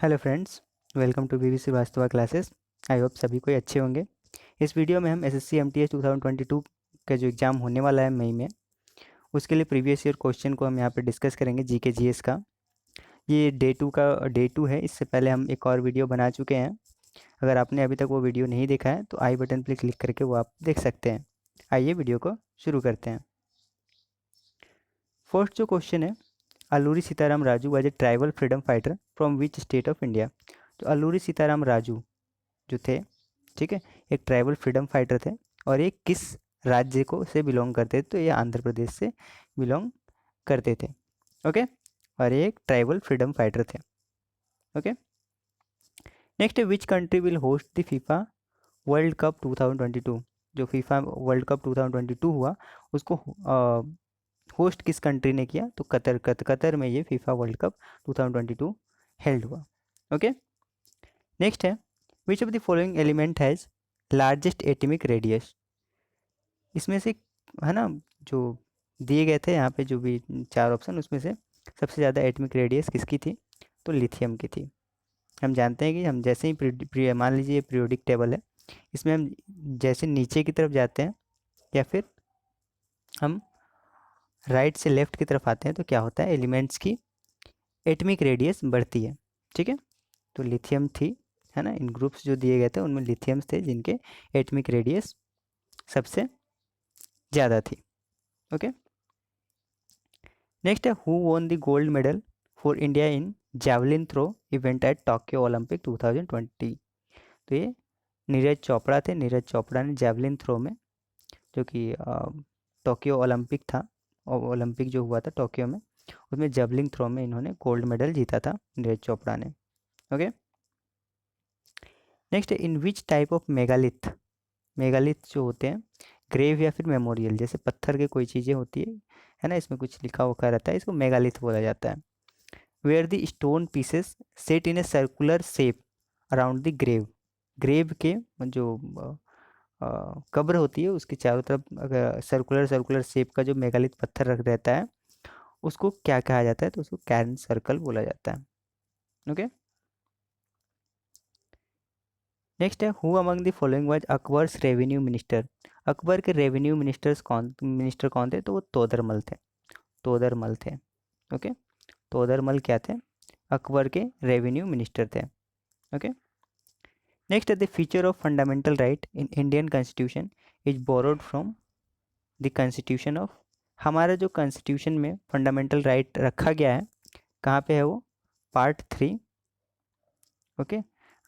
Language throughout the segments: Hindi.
हेलो फ्रेंड्स, वेलकम टू बीवी श्रीवास्तवा क्लासेस। आई होप सभी कोई अच्छे होंगे। इस वीडियो में हम एसएससी एमटीएस 2022 का जो एग्ज़ाम होने वाला है मई में, उसके लिए प्रीवियस ईयर क्वेश्चन को हम यहाँ पे डिस्कस करेंगे, जीके जीएस का। ये डे टू है। इससे पहले हम एक और वीडियो बना चुके हैं। अगर आपने अभी तक वो वीडियो नहीं देखा है तो आई बटन पर क्लिक करके वो आप देख सकते हैं। आइए वीडियो को शुरू करते हैं। फर्स्ट जो क्वेश्चन है, Alluri Sitaram Raju was a tribal freedom fighter from which state of India. तो अल्लूरी सीताराम राजू जो थे, ठीक है, एक ट्राइबल फ्रीडम फाइटर थे और ये किस राज्य को से बिलोंग करते थे? तो ये आंध्र प्रदेश से बिलोंग करते थे। ओके, और ये एक ट्राइबल फ्रीडम फाइटर थे। ओके, नेक्स्ट है, which country will host the FIFA world cup 2022। जो फीफा वर्ल्ड कप 2022 हुआ, उसको होस्ट किस कंट्री ने किया? तो कतर में ये फीफा वर्ल्ड कप 2022 हेल्ड हुआ। ओके, नेक्स्ट है, which of the following element has largest atomic radius. इसमें से, है ना, जो दिए गए थे यहाँ पे जो भी चार ऑप्शन, उसमें से सबसे ज़्यादा एटॉमिक रेडियस किसकी थी? तो लिथियम की थी। हम जानते हैं कि हम जैसे ही मान लीजिए पीरियोडिक टेबल है, इसमें हम जैसे नीचे की तरफ जाते हैं या फिर हम राइट से लेफ्ट की तरफ आते हैं तो क्या होता है? एलिमेंट्स की एटॉमिक रेडियस बढ़ती है। ठीक है, तो लिथियम थी, है ना। इन ग्रुप्स जो दिए गए थे उनमें लिथियम्स थे जिनके एटॉमिक रेडियस सबसे ज़्यादा थी। ओके, नेक्स्ट है, who won the gold medal for India in javelin throw event at Tokyo Olympic 2020। तो ये नीरज चोपड़ा थे। नीरज चोपड़ा ने जैवलिन थ्रो में, जो कि टोक्यो ओलंपिक था, ओलंपिक जो हुआ था टोक्यो में, उसमें जैवलिन थ्रो में इन्होंने गोल्ड मेडल जीता था, नीरज चोपड़ा ने। ओके, नेक्स्ट है, in which type of megalith, megalith जो होते हैं ग्रेव या फिर मेमोरियल, जैसे पत्थर के कोई चीज़ें होती है ना, इसमें कुछ लिखा हुआ रहता है, इसको मेगालिथ बोला जाता है। Where the stone pieces set in a circular shape around the grave. Grave के जो कब्र होती है उसके चारों तरफ अगर सर्कुलर सर्कुलर शेप का जो मेगालिथ पत्थर रख रहता है, उसको क्या कहा जाता है? तो उसको कैरन सर्कल बोला जाता है। ओके, नेक्स्ट है, who among the following was Akbar's revenue minister. Akbar के रेवेन्यू मिनिस्टर कौन थे? तो वो तोदरमल थे। तोदरमल थे। ओके, तोदरमल क्या थे? अकबर के रेवेन्यू मिनिस्टर थे। ओके, नेक्स्ट है, the feature of fundamental right in Indian constitution is borrowed from the constitution of. हमारा जो कॉन्स्टिट्यूशन में फंडामेंटल राइट रखा गया है, कहाँ पे है वो? पार्ट 3। ओके,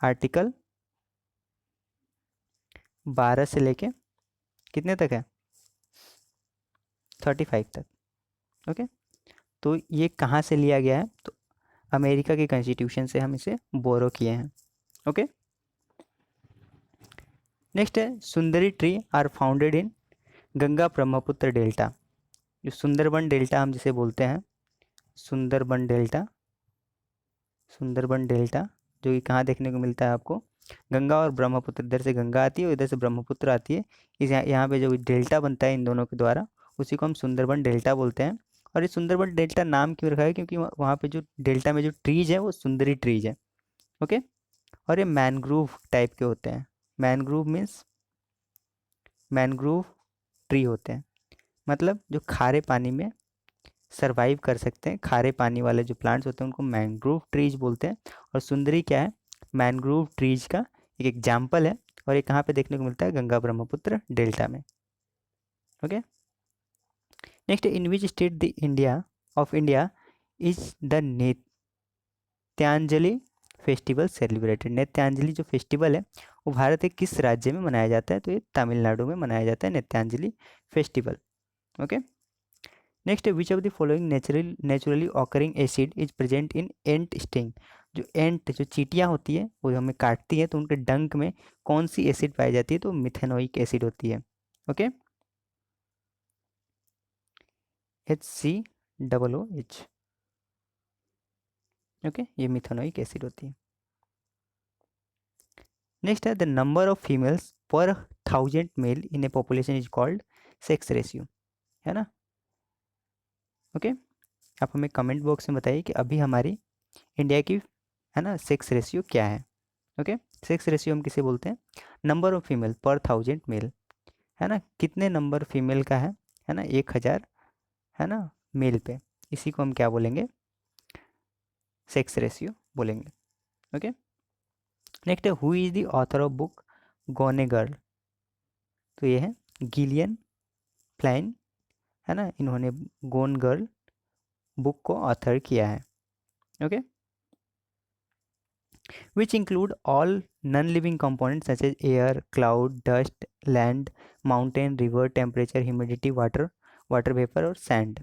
आर्टिकल 12 से लेके कितने तक है? 35 तक। ओके, तो ये कहाँ से लिया गया है? तो अमेरिका के कॉन्स्टिट्यूशन से हम इसे बोरो किए हैं। ओके, नेक्स्ट है, sundari tree are founded in Ganga Brahmaputra delta. जो सुंदरबन डेल्टा हम जिसे बोलते हैं, सुंदरबन डेल्टा, सुंदरबन डेल्टा जो कि कहाँ देखने को मिलता है आपको? गंगा और ब्रह्मपुत्र, इधर से गंगा आती है और इधर से ब्रह्मपुत्र आती है। इस यहाँ पे जो डेल्टा बनता है इन दोनों के द्वारा, उसी को हम सुंदरबन डेल्टा बोलते हैं। और ये सुंदरबन डेल्टा नाम क्यों रखा है? क्योंकि वहाँ पे जो डेल्टा में जो ट्रीज है वो सुंदरी ट्रीज है। ओके, और ये मैनग्रोव टाइप के होते हैं। मैनग्रोव मीन्स, मैनग्रोव ट्री होते हैं, मतलब जो खारे पानी में सरवाइव कर सकते हैं। खारे पानी वाले जो प्लांट्स होते हैं उनको मैनग्रोव ट्रीज बोलते हैं। और सुंदरी क्या है? मैनग्रोव ट्रीज का एक एग्जाम्पल है। और ये कहाँ पे देखने को मिलता है? गंगा ब्रह्मपुत्र डेल्टा में। Okay, next, in which state the India of India is the Nrityanjali festival celebrated. Nrityanjali जो फेस्टिवल है वो भारत के किस राज्य में मनाया जाता है? तो ये तमिलनाडु में मनाया जाता है Nrityanjali festival. Okay, next, which of the following naturally occurring acid is present in ant sting. जो एंट, जो चींटियाँ होती है वो हमें काटती है तो उनके डंक में कौन सी एसिड पाई जाती है? तो मिथेनोइक एसिड होती है। Okay, HCOOH। ओके, ये मिथेनोइक एसिड होती है। नेक्स्ट है, द नंबर ऑफ फीमेल्स पर 1000 male in a population is called sex ratio, है ना। ओके, आप हमें कमेंट बॉक्स में बताइए कि अभी हमारी इंडिया की, है ना सेक्स रेशियो क्या है। ओके, सेक्स रेशियो हम किसे बोलते हैं, नंबर ऑफ फीमेल पर 1000 मेल, है ना, कितने नंबर फीमेल का है ना 1000, है ना मेल पे, इसी को हम क्या बोलेंगे, सेक्स रेशियो बोलेंगे। ओके, नेक्स्ट है who is the author of book Gone Girl, तो ये है गिलियन फ्लाइन, है ना, इन्होंने गोन गर्ल बुक को ऑथर किया है। ओके, which include all non-living components such as air, cloud, dust, land, mountain, river, temperature, humidity, water vapor और sand।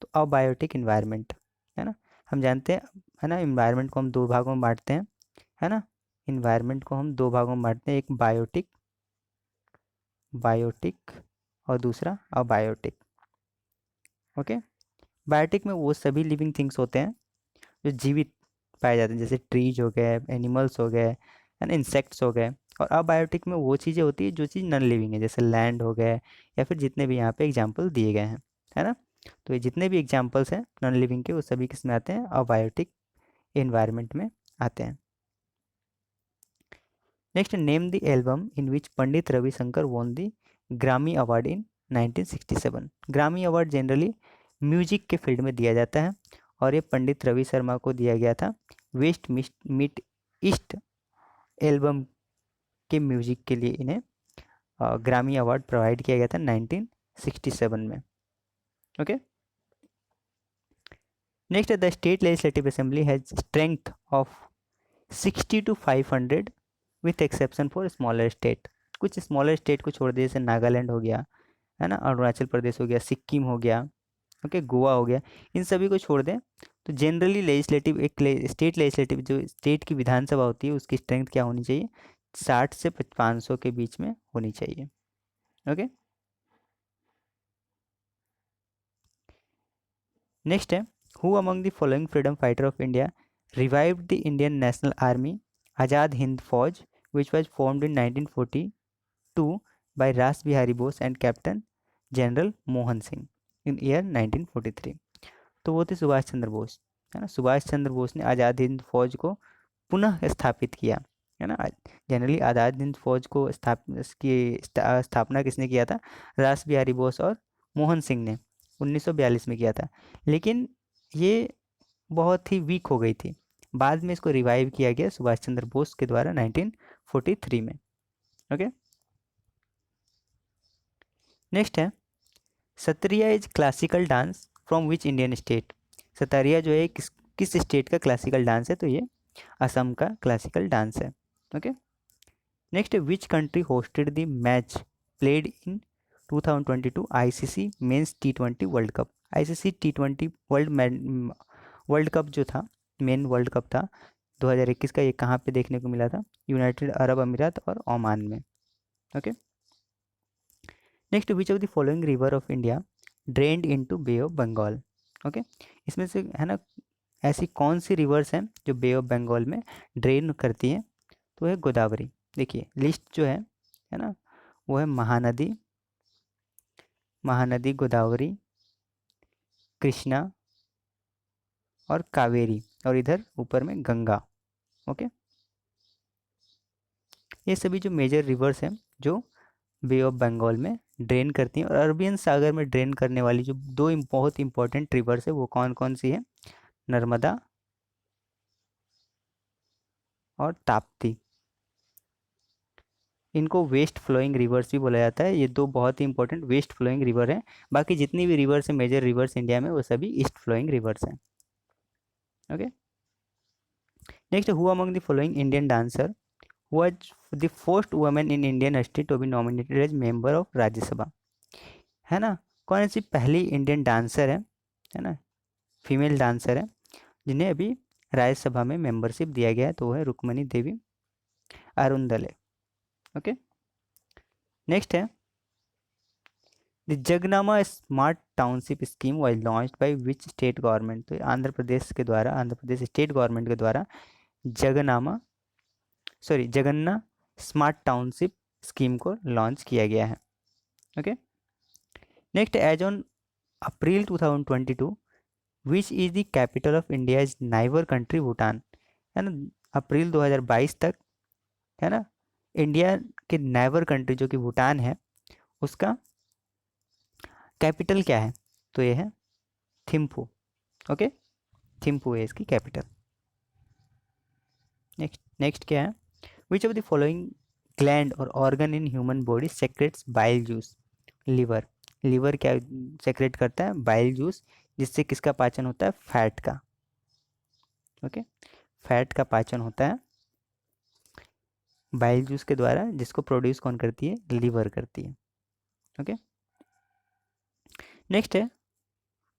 तो अबायोटिक इन्वायरमेंट, है ना, हम जानते हैं, है ना, इन्वायरमेंट को हम दो भागों में बांटते हैं, है ना, इन्वायरमेंट को हम दो भागों में बांटते हैं, एक बायोटिक बायोटिक और दूसरा अबायोटिक। ओके, बायोटिक में वो सभी लिविंग थिंग्स होते हैं जो जीवित पाए जाते हैं, जैसे ट्रीज हो गए, एनिमल्स हो गए, है ना, इंसेक्ट्स हो गए। और अबायोटिक में वो चीज़ें होती है जो चीज़ नॉन लिविंग है, जैसे लैंड हो गए, या फिर जितने भी यहाँ पे एग्जांपल दिए गए हैं, है ना। तो ये जितने भी एग्जांपल्स हैं नॉन लिविंग के, वो सभी किस में आते हैं, अबायोटिक एनवायरनमेंट में आते हैं। Next, name the album in which Pandit Ravishankar won the ग्रामी अवार्ड इन 1967। ग्रामी अवार्ड जनरली म्यूजिक के फील्ड में दिया जाता है, और ये पंडित रवि शर्मा को दिया गया था वेस्ट मीट ईस्ट एल्बम के म्यूजिक के लिए, इन्हें ग्रामी अवार्ड प्रोवाइड किया गया था 1967 में। Okay, next, the state legislative assembly has strength of 60 to 500 with exception for smaller state. कुछ स्मॉलर स्टेट को छोड़ दिए, जैसे नागालैंड हो गया, है ना, अरुणाचल प्रदेश हो गया, सिक्किम हो गया, ओके, गोवा हो गया, इन सभी को छोड़ दें तो जनरली लेजिस्लेटिव एक स्टेट लेजिस्लेटिव जो स्टेट की विधानसभा होती है उसकी स्ट्रेंथ क्या होनी चाहिए, 60 से 500 के बीच में होनी चाहिए। ओके, नेक्स्ट है who among the following freedom fighter of India revived the Indian National Army Azad Hind Fauj which was formed in 1942 by Ras Bihari Bose and captain general Mohan Singh in year 1943। तो वो थे सुभाष चंद्र बोस, है ना, सुभाष चंद्र बोस ने आज़ाद हिंद फौज को पुनः स्थापित किया, है ना। जनरली आज़ाद हिंद फौज को स्थापना किसने किया था, रास बिहारी बोस और मोहन सिंह ने 1942 में किया था, लेकिन ये बहुत ही वीक हो गई थी, बाद में इसको रिवाइव किया गया सुभाष चंद्र बोस के द्वारा 1943 में। ओके, नेक्स्ट है Sattriya is classical dance from which Indian state. Sattriya जो है किस स्टेट का क्लासिकल डांस है, तो ये असम का क्लासिकल डांस है। Okay, next, which country hosted the match played in 2022 ICC men's T20 world cup. ICC T20 world cup जो था, मेन वर्ल्ड कप था 2021 का, ये कहाँ पे देखने को मिला था, यूनाइटेड अरब अमीरात और ओमान में। Okay, next, which of the following river of India drained into bay of Bengal. Okay, इसमें से, है ना, ऐसी कौन सी रिवर्स हैं जो बे ऑफ बंगाल में ड्रेन करती हैं, तो है गोदावरी। देखिए लिस्ट जो है ना, वो है महानदी, गोदावरी, कृष्णा और कावेरी, और इधर ऊपर में गंगा। ओके, ये सभी जो मेजर रिवर्स हैं जो बे ऑफ बंगाल में ड्रेन करती हैं, और अरबियन सागर में ड्रेन करने वाली जो दो बहुत इंपॉर्टेंट रिवर्स है वो कौन कौन सी है, नर्मदा और ताप्ती। इनको वेस्ट फ्लोइंग रिवर्स भी बोला जाता है, ये दो बहुत ही इंपॉर्टेंट वेस्ट फ्लोइंग रिवर हैं, बाकी जितनी भी रिवर्स हैं मेजर रिवर्स इंडिया में वो सभी ईस्ट फ्लोइंग रिवर्स हैं। Okay, next, who among the following Indian dancer was the first woman in Indian history to be nominated as member of Rajya Sabha. है ना, कौन सी पहली इंडियन डांसर है ना, फीमेल डांसर है जिन्हें अभी राज्यसभा में मेंबरशिप दिया गया है, तो वो है Rukmini Devi Arundale. Okay, next है the Jagananna smart township scheme was launched by which state government. तो आंध्र प्रदेश स्टेट गवर्नमेंट के द्वारा जगन्ना स्मार्ट टाउनशिप स्कीम को लॉन्च किया गया है। Okay, next, as on April 2022 which is the capital of India is neighbour country Bhutan, है ना, अप्रैल 2022 तक, है ना, इंडिया के नेबर कंट्री जो कि भूटान है, उसका कैपिटल क्या है? तो ये है थिम्पू। ओके, थिम्पू है इसकी कैपिटल। नेक्स्ट क्या है? Which of the following gland और organ in human body secretes bile juice? Liver. Liver क्या सेक्रेट करता है? बाइल जूस, जिससे किसका पाचन होता है? फैट का। ओके, फैट का पाचन होता है बाइल जूस के द्वारा, जिसको प्रोड्यूस कौन करती है? लिवर करती है। ओके, नेक्स्ट है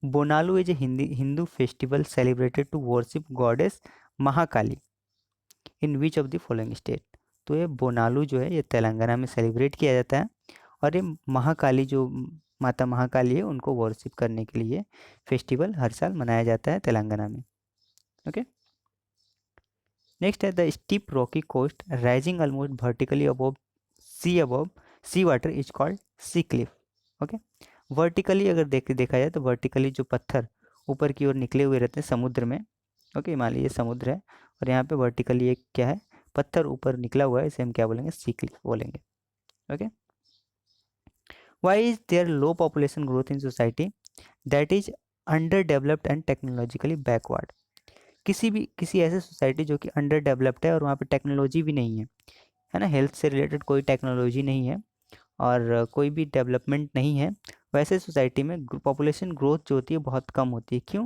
Bonalu is a Hindu festival celebrated to worship goddess Mahakali in which of the following state? तो ये बोनालू जो है ये तेलंगाना में सेलिब्रेट किया जाता है, और ये महाकाली जो माता महाकाली है उनको वर्शिप करने के लिए फेस्टिवल हर साल मनाया जाता है तेलंगाना में। ओके, नेक्स्ट है the steep rocky coast rising almost vertically above sea water is called sea cliff. Okay, vertically अगर देखा जाए तो वर्टिकली जो पत्थर ऊपर की ओर निकले हुए रहते हैं समुद्र में। ओके, मान लीजिए समुद्र है और यहाँ पे वर्टिकली एक क्या है? पत्थर ऊपर निकला हुआ है, इसे हम क्या बोलेंगे? सी क्लिफ बोलेंगे। Okay, why is there low population growth in society that is under developed and technologically backward? किसी ऐसे सोसाइटी जो कि अंडर डेवलप्ड है और वहाँ पे टेक्नोलॉजी भी नहीं है ना, हेल्थ से रिलेटेड कोई टेक्नोलॉजी नहीं है और कोई भी डेवलपमेंट नहीं है, वैसे सोसाइटी में पॉपुलेशन ग्रोथ जो होती है बहुत कम होती है। क्यों?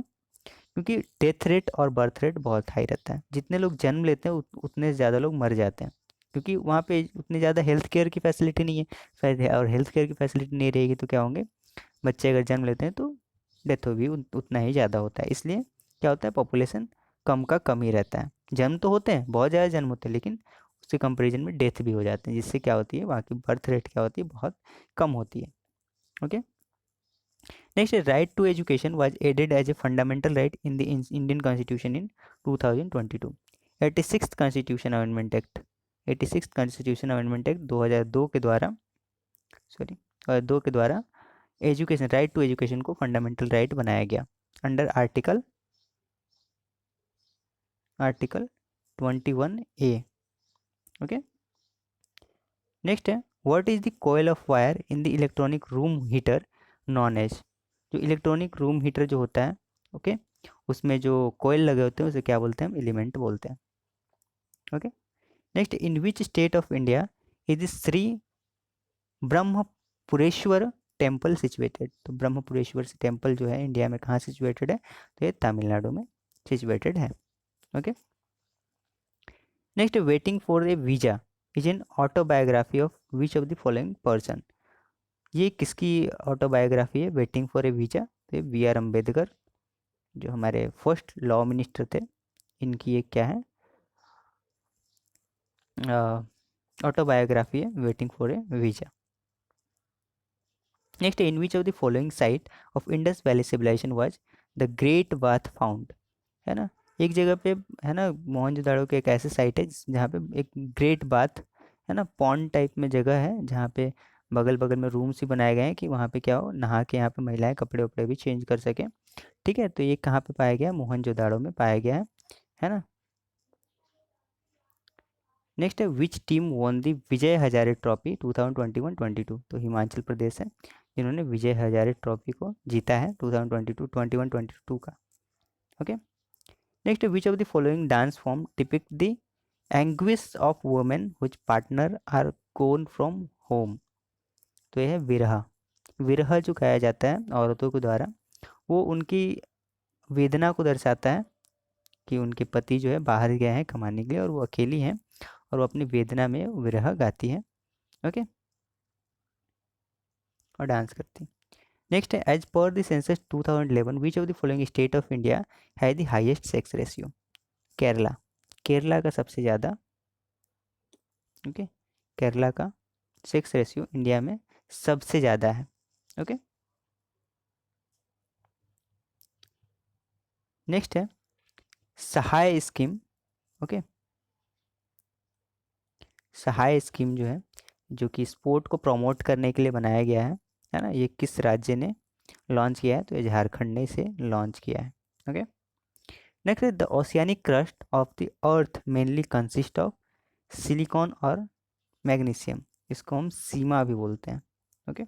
क्योंकि डेथ रेट और बर्थ रेट बहुत हाई रहता है। जितने लोग जन्म लेते हैं उतने ज़्यादा लोग मर जाते हैं, क्योंकि वहाँ पे उतनी ज़्यादा हेल्थ केयर की फैसिलिटी नहीं है। शायद और हेल्थ केयर की फैसिलिटी नहीं रहेगी तो क्या होंगे? बच्चे अगर जन्म लेते हैं तो डेथ भी उतना ही ज़्यादा होता है। इसलिए क्या होता है? पॉपुलेशन कम का कम ही रहता है। जन्म तो होते हैं, बहुत ज़्यादा जन्म होते हैं, लेकिन उसके कंपेरिजन में डेथ भी हो जाते हैं, जिससे क्या होती है? वहाँ की बर्थ रेट क्या होती है? बहुत कम होती है। Okay, next, right to education was added as a fundamental right in the Indian constitution in 2022। 86th constitution amendment act 86th constitution amendment act 2002 के द्वारा, सॉरी 2 के द्वारा एजुकेशन, राइट टू एजुकेशन को फंडामेंटल राइट बनाया गया under article 21A। Okay, next है what is the coil of wire in the electronic room heater known as? जो इलेक्ट्रॉनिक रूम हीटर जो होता है, ओके, उसमें जो कॉइल लगे होते हैं उसे क्या बोलते हैं? हम एलिमेंट बोलते हैं। Okay, next, in which state of India is Shri Brahmapureeswarar temple situated? तो ब्रह्मपुरेश्वर टेम्पल जो है इंडिया में कहाँ सिचुएटेड है? तो ये तमिलनाडु में सिचुएटेड है। Okay, next, waiting for a visa is an autobiography of which of the following person? ये किसकी ऑटोबायोग्राफी है? वेटिंग फॉर ए वीजा, तो बी आर अम्बेडकर जो हमारे फर्स्ट लॉ मिनिस्टर थे, इनकी एक क्या है? ऑटोबायोग्राफी है waiting for a visa. Next, in which of the following site of Indus valley civilization was the great bath found? है ना, एक जगह पे है ना, मोहनजोदाड़ो के एक ऐसे साइट है जहाँ पे एक ग्रेट बाथ है ना, पॉन्ड टाइप में जगह है, जहाँ पे बगल बगल में रूम्स ही बनाए गए हैं कि वहाँ पे क्या हो, नहा के यहाँ पे महिलाएं कपड़े वपड़े भी चेंज कर सकें। ठीक है, तो ये कहाँ पे पाया गया? मोहनजोदाड़ो में पाया गया है ना। नेक्स्ट है which team won the Vijay Hazare trophy 2021-22? तो हिमाचल प्रदेश है जिन्होंने विजय हजारे ट्रॉफी को जीता है 2021-22 का। Okay, next, which of the following dance form depict the anguish of women which partner are gone from home? तो यह है विरह। विरह जो गाया जाता है औरतों के द्वारा, वो उनकी वेदना को दर्शाता है कि उनके पति जो है बाहर गए हैं कमाने के लिए और वो अकेली हैं और वो अपनी वेदना में विरह गाती हैं। ओके, और डांस करती हैं। नेक्स्ट है as per the census 2011 which of the following state of India है the highest sex ratio? Kerala. Kerala का सबसे ज़्यादा, ओके, केरला का सेक्स रेशियो इंडिया में सबसे ज़्यादा है। ओके, नेक्स्ट है सहाय स्कीम। ओके, सहाय स्कीम जो है, जो कि स्पोर्ट को प्रमोट करने के लिए बनाया गया है ना, ये किस राज्य ने लॉन्च किया है? तो ये झारखंड ने इसे लॉन्च किया है। ओके, नेक्स्ट है the oceanic crust of the earth mainly consist of silicon और मैग्नीशियम, इसको हम सीमा भी बोलते हैं। ओके,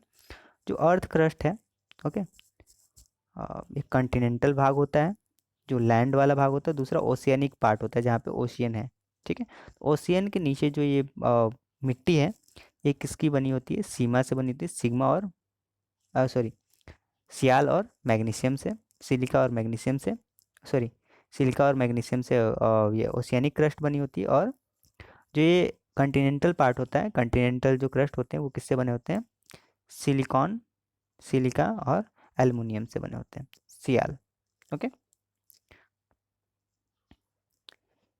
जो अर्थ क्रस्ट है, ओके, एक कॉन्टिनेंटल भाग होता है जो लैंड वाला भाग होता है, दूसरा ओशियानिक पार्ट होता है जहाँ पे ओशियन है। ठीक है, ओशियन के नीचे जो ये मिट्टी है ये किसकी बनी होती है, सीमा से बनी होती है, सिग्मा और सॉरी सियाल और मैग्नीशियम से, सिलिका और मैग्नीशियम से, सॉरी सिलिका और मैग्नीशियम से ये ओशियानिक क्रस्ट बनी होती है। और जो ये कॉन्टिनेंटल पार्ट होता है, कॉन्टिनेंटल जो क्रस्ट होते हैं वो किससे बने होते हैं, सिलिकॉन, सिलिका और एल्युमिनियम से बने होते हैं, sial. Okay,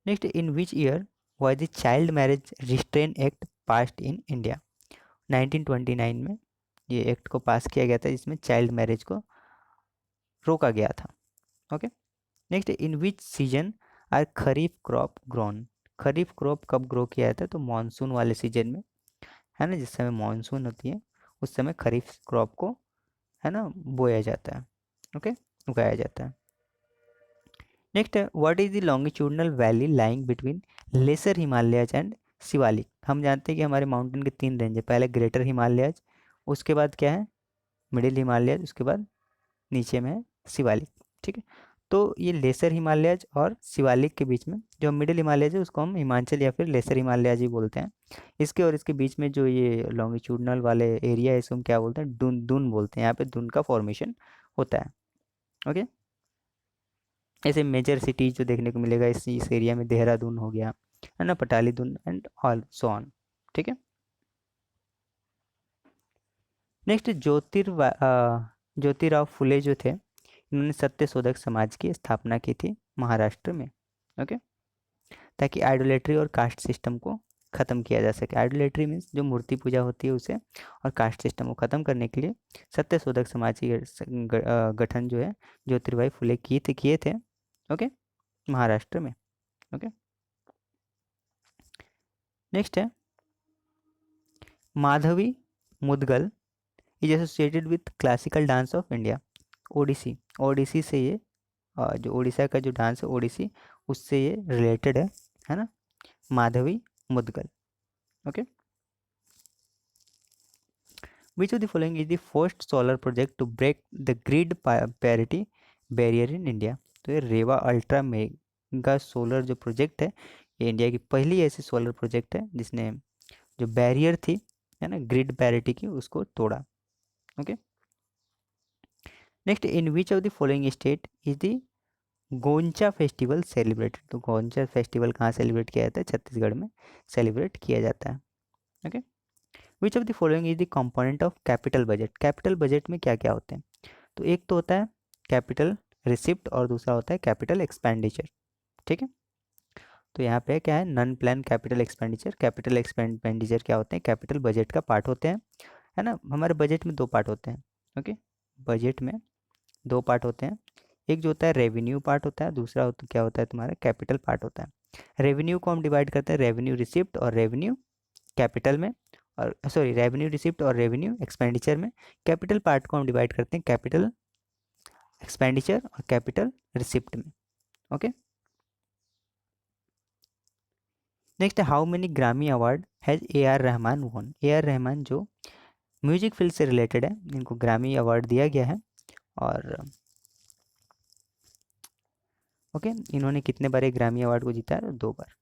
next, in which year was the child marriage restraint act passed in India. 1929 में ये एक्ट को पास किया गया था जिसमें चाइल्ड मैरिज को रोका गया था। Okay, next, in which season are kharif crop grown. Kharif crop कब ग्रो किया जाता है, तो मानसून वाले सीजन में, है ना, जिस समय मानसून होती है उस समय खरीफ क्रॉप को, है ना, बोया जाता है। ओके, उगाया जाता है। नेक्स्ट है what is the longitudinal valley lying between lesser Himalayas and Shivalik. हम जानते हैं कि हमारे माउंटेन के 3 रेंज है, पहले ग्रेटर हिमालयाज, उसके बाद क्या है मिडिल हिमालयाज, उसके बाद नीचे में है शिवालिक। ठीक है, तो ये लेसर हिमालयाज और शिवालिक के बीच में जो मिडिल हिमालयाज है उसको हम हिमाचल या फिर लेसर हिमालयाज ही बोलते हैं। इसके और इसके बीच में जो ये लॉन्गिट्यूडनल वाले एरिया है इसको हम क्या बोलते हैं, दून, दून बोलते हैं। यहाँ पे दून का फॉर्मेशन होता है। ओके, ऐसे मेजर सिटीज जो देखने को मिलेगा इस एरिया में, देहरादून हो गया, है ना, पटालीदून एंड ऑल सो ऑन। ठीक है, नेक्स्ट, ज्योतिराव फुले जो थे इन्होंने सत्यशोधक समाज की स्थापना की थी महाराष्ट्र में। ओके, ताकि आइडोलेट्री और कास्ट सिस्टम को ख़त्म किया जा सके। आइडोलेट्री मीन्स जो मूर्ति पूजा होती है उसे, और कास्ट सिस्टम को ख़त्म करने के लिए सत्यशोधक समाज की गठन जो है ज्योतिराव फुले किए थे। ओके, महाराष्ट्र में। ओके, नेक्स्ट है Madhavi Mudgal is associated with classical dance of India. Odissi, Odissi से ये जो उड़ीसा का जो डांस है ओडिसी, उससे ये रिलेटेड है ना, Madhavi Mudgal. Okay, which of the following is the first solar project to break the grid parity barrier in India. तो ये रेवा अल्ट्रा मेगा सोलर जो प्रोजेक्ट है ये इंडिया की पहली ऐसी सोलर प्रोजेक्ट है जिसने जो बैरियर थी, है ना, ग्रिड पैरिटी की, उसको तोड़ा। Okay, next, in which of the following state is the Goncha festival celebrated. तो गोंचा फेस्टिवल कहाँ सेलिब्रेट किया जाता है, छत्तीसगढ़ में सेलिब्रेट किया जाता है। Okay, which of the following is the component of capital budget. Capital budget में क्या क्या होते हैं, तो एक तो होता है कैपिटल रिसिप्ट और दूसरा होता है कैपिटल एक्सपेंडिचर। ठीक है, तो यहाँ पे क्या है, non plan capital expenditure. Capital expenditure क्या होते हैं, कैपिटल बजट का पार्ट होते हैं, है ना। हमारे बजट में 2 पार्ट होते हैं। ओके, बजट में 2 पार्ट होते हैं, एक जो होता है रेवेन्यू पार्ट होता है, दूसरा क्या होता है तुम्हारा कैपिटल पार्ट होता है। रेवेन्यू को हम डिवाइड करते हैं रेवेन्यू रिसिप्ट और रेवेन्यू कैपिटल में, और सॉरी रेवेन्यू रिसिप्ट और रेवेन्यू एक्सपेंडिचर में। कैपिटल पार्ट को हम डिवाइड करते हैं कैपिटल एक्सपेंडिचर और कैपिटल रिसिप्ट में। Okay, next, how many Grammy award has A R Rahman won. A R Rahman जो म्यूजिक फील्ड से रिलेटेड है इनको ग्रामी अवार्ड दिया गया है। और ओके, इन्होंने कितने बार एक ग्रामी अवार्ड को जीता है, 2 बार,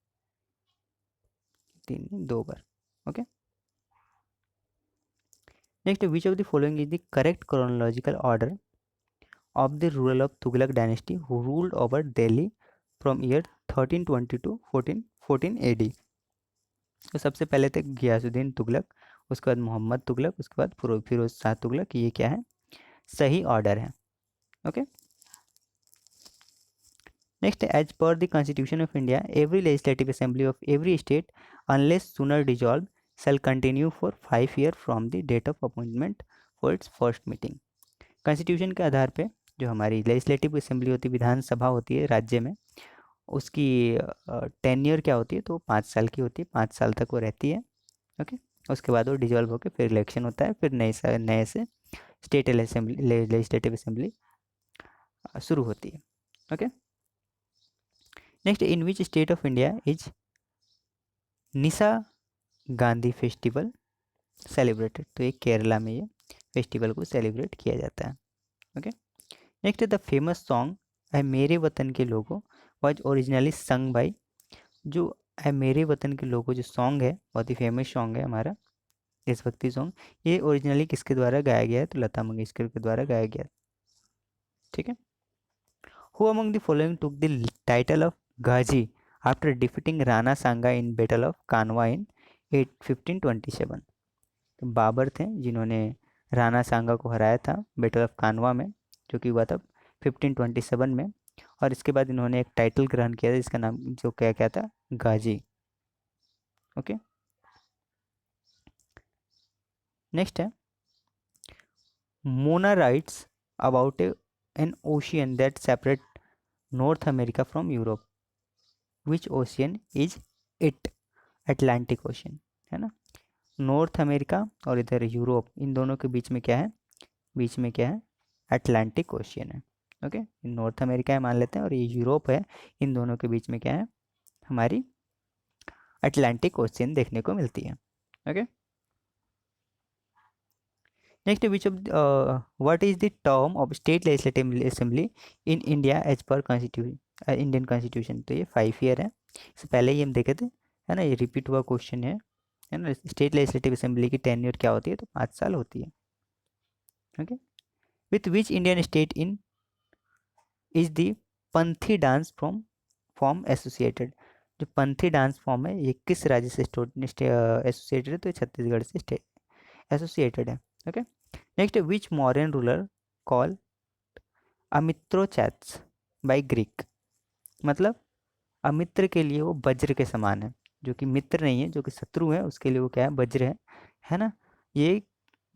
3 नहीं 2 बार। Okay, next, which of the following is the correct chronological order of the rule of Tughlaq dynasty who ruled over Delhi from year 1320 to 1414 AD। तो सबसे पहले थे गियासुद्दीन तुगलक, उसके बाद मोहम्मद तुगलक, उसके बाद फिरोज शाह तुगलक। ये क्या है, सही ऑर्डर है। Okay, next, as per the constitution of India every legislative assembly of every state unless sooner dissolve shall continue for 5 years from the date of appointment for its first meeting। Constitution के आधार पे जो हमारी लेजिस्लेटिव असेंबली होती है, विधानसभा होती है राज्य में, उसकी टेन्योर क्या होती है, तो 5 साल की होती है, 5 साल तक वो रहती है। ओके, उसके बाद वो डिजॉल्व होकर फिर इलेक्शन होता है, फिर नए से स्टेट असेंबली लेजिस्लेटिव असेंबली शुरू होती है। Okay, next, in which state of India is Nisha Gandhi festival celebrated? तो ये केरला में ये फेस्टिवल को सेलिब्रेट किया जाता है। Okay, next, the famous song ऐ मेरे वतन के लोगों वाज ओरिजिनली संग बाय, जो ऐ मेरे वतन के लोगों जो सॉन्ग है बहुत ही फेमस सॉन्ग है हमारा देशभक्ति सॉन्ग, ये ओरिजिनली किसके द्वारा गाया गया है? तो लता मंगेशकर के द्वारा गाया गया है। ठीक है। Who among the following took the title of Ghazi after defeating Rana Sanga in battle of कानवा इन 1527? तो बाबर थे जिन्होंने राणा सांगा को हराया था बैटल ऑफ कानवा में, जो कि हुआ था 1527 में। और इसके बाद इन्होंने एक टाइटल ग्रहण किया था जिसका नाम जो क्या क्या था? गाजी। ओके, नेक्स्ट है, Mona writes about an ocean that separate north America from Europe, which ocean is it? Atlantic ocean है ना। नॉर्थ अमेरिका और इधर यूरोप, इन दोनों के बीच में क्या है? बीच में क्या है? अटलांटिक ओशियन है। ओके, नॉर्थ अमेरिका है मान लेते हैं और ये यूरोप है, इन दोनों के बीच में क्या है? हमारी अटलांटिक ओशियन देखने को मिलती है। Okay, next, which of what is the term of state legislative assembly in India as per constitution, Indian constitution? तो ये 5 ईयर है, इससे पहले ही हम देखे थे, है ना, ये रिपीट हुआ क्वेश्चन है ना। स्टेट लेजिस्लेटिव असेंबली की टेन्योर क्या होती है? तो 5 साल होती है। Okay, with which Indian state in is the Panthi dance from form associated? जो पंथी डांस फॉर्म है ये किस राज्य से एसोसिएटेड है? तो ये छत्तीसगढ़ से एसोसिएटेड है। Okay, next, which Mauryan ruler call Amitrochates by Greek? मतलब अमित्र के लिए वो वज्र के समान है, जो कि मित्र नहीं है, जो कि शत्रु है, उसके लिए वो क्या है? वज्र है ना। ये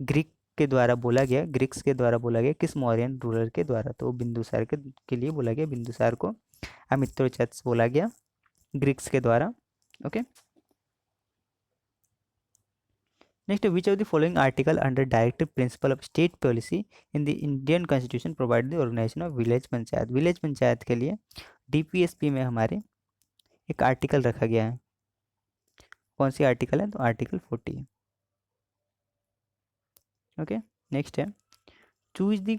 ग्रीक के द्वारा बोला गया, ग्रीक्स के द्वारा बोला गया, किस मौर्यन रूलर के द्वारा? तो बिंदुसार के लिए बोला गया, बिंदुसार को अमित्रोचैट्स बोला गया ग्रीक्स के द्वारा। Okay, next, which of the following article under directive principle of state policy in the Indian constitution provide the organisation of village panchayat? Village panchayat के लिए डीपीएसपी में हमारे एक आर्टिकल रखा गया है, कौन सी आर्टिकल है? तो आर्टिकल 40 है। ओके, नेक्स्ट है, choose the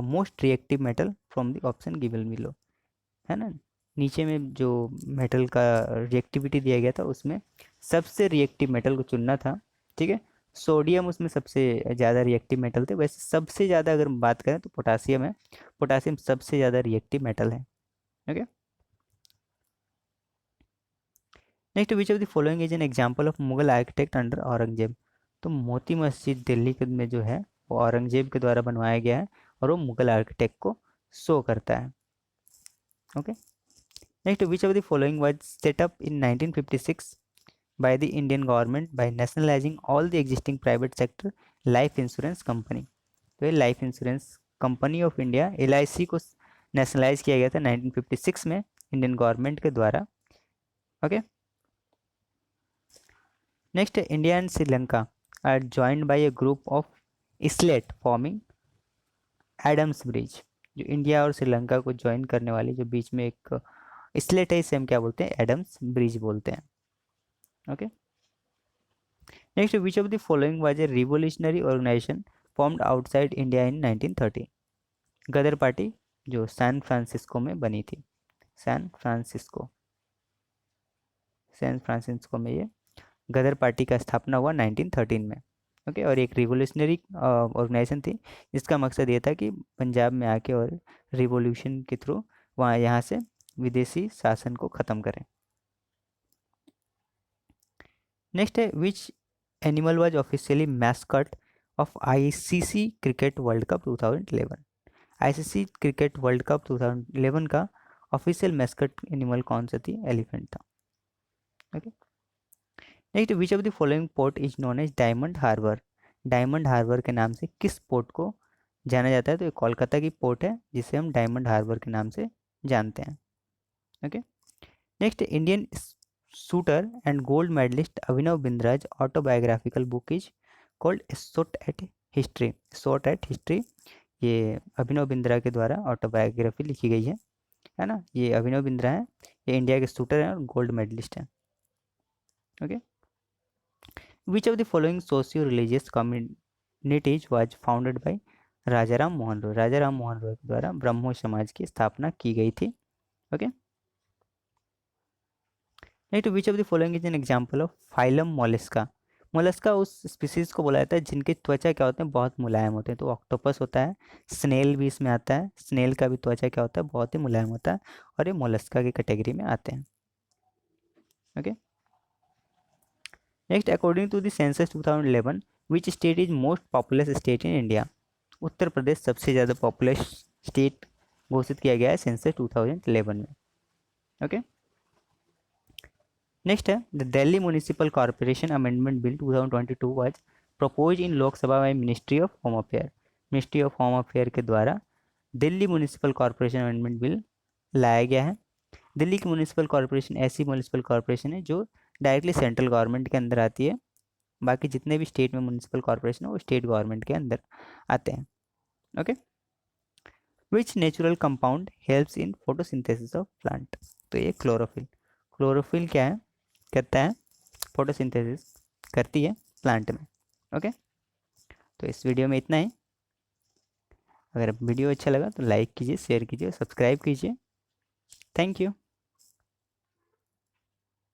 most reactive metal from the option given below, है ना। नीचे में जो मेटल का रिएक्टिविटी दिया गया था उसमें सबसे रिएक्टिव मेटल को चुनना था। ठीक है, सोडियम उसमें सबसे ज़्यादा रिएक्टिव मेटल थे, वैसे सबसे ज़्यादा अगर हम बात करें तो पोटासियम है, पोटासियम सबसे ज़्यादा रिएक्टिव मेटल है। Okay, next, which of the following is an example of Mughal architect under Aurangzeb? तो मोती मस्जिद दिल्ली में जो है वो औरंगजेब के द्वारा बनवाया गया है और वो मुगल आर्किटेक्ट को शो करता है। Okay, next, which of the following was set up in 1956 by the Indian government by nationalizing all the existing private sector life insurance company? तो ये life insurance company of India LIC को नेशनलाइज किया गया था 1956 में इंडियन गवर्नमेंट के द्वारा। Okay, next, India and Sri Lanka are joined by a group of islet forming Adam's bridge? जो इंडिया और श्रीलंका को ज्वाइन करने वाली जो बीच में एक इसलेट है, इसे हम क्या बोलते हैं? एडम्स ब्रिज बोलते हैं। Okay, next, which of the following was a revolutionary organisation formed outside India in 1930? Ghadar party जो सैन फ्रांसिस्को में बनी थी, सैन फ्रांसिस्को में ये गदर पार्टी का स्थापना हुआ 1913 में। ओके, और एक रिवोल्यूशनरी ऑर्गेनाइजेशन थी जिसका मकसद ये था कि पंजाब में आके और रिवोल्यूशन के थ्रू वहाँ यहाँ से विदेशी शासन को ख़त्म करें। नेक्स्ट है, which animal was officially mascot of ICC cricket world cup 2011? ICC cricket world cup 2011 का ऑफिशियल मैस्कट एनिमल कौन सा थी? एलिफेंट था। Okay, next, which of the following port is known as Diamond Harbour? Diamond Harbour के नाम से किस पोर्ट को जाना जाता है? तो ये कोलकाता की पोर्ट है जिसे हम डायमंड हार्बर के नाम से जानते हैं। Okay, next, Indian shooter and gold medalist Abhinav Bindra's autobiographical book is called shot at history? Shot at history ये अभिनव बिंद्रा के द्वारा ऑटोबायोग्राफी लिखी गई है ना। ये अभिनव बिंद्रा है, ये इंडिया के शूटर हैं और गोल्ड मेडलिस्ट हैं। Okay, which of the following socio religious communities was founded by Raja Ram Mohan Roy. Raja Ram Mohan Roy के द्वारा ब्रह्मो समाज की स्थापना की गई थी। Okay, next, which of the following is an example of phylum mollusca. Mollusca उस स्पीसीज को बोला जाता है जिनके त्वचा क्या होते हैं, बहुत मुलायम होते हैं। तो ऑक्टोपस होता है, स्नेल भी इसमें आता है। स्नेल का भी त्वचा क्या होता है, बहुत ही मुलायम होता है, और ये मोलस्का की कैटेगरी में आते हैं। Okay, next, according to the census 2011 which state is most populous state in India. Uttar Pradesh सबसे ज़्यादा पॉपुलस स्टेट घोषित किया गया है सेंसस 2011 में। ओके, नेक्स्ट है the Delhi municipal corporation amendment bill 2022 was propose in Lok Sabha by ministry of home affair. Ministry of home affair के द्वारा Delhi municipal corporation amendment bill लाया गया है। दिल्ली की म्यूनिसिपल कॉर्पोरेशन ऐसी म्यूनिसिपल कॉर्पोरेशन है जो डायरेक्टली सेंट्रल गवर्नमेंट के अंदर आती है। बाकी जितने भी स्टेट में म्यूनिसिपल कॉर्पोरेशन है वो स्टेट गवर्नमेंट के अंदर आते हैं। Okay, which natural compound helps in photosynthesis of plant. तो ये क्लोरोफिल। क्लोरोफिल क्या है, करता है फोटोसिंथेसिस करती है प्लांट में। ओके, तो इस वीडियो में इतना ही। अगर वीडियो अच्छा लगा तो लाइक कीजिए, शेयर कीजिए, सब्सक्राइब कीजिए। Thank you.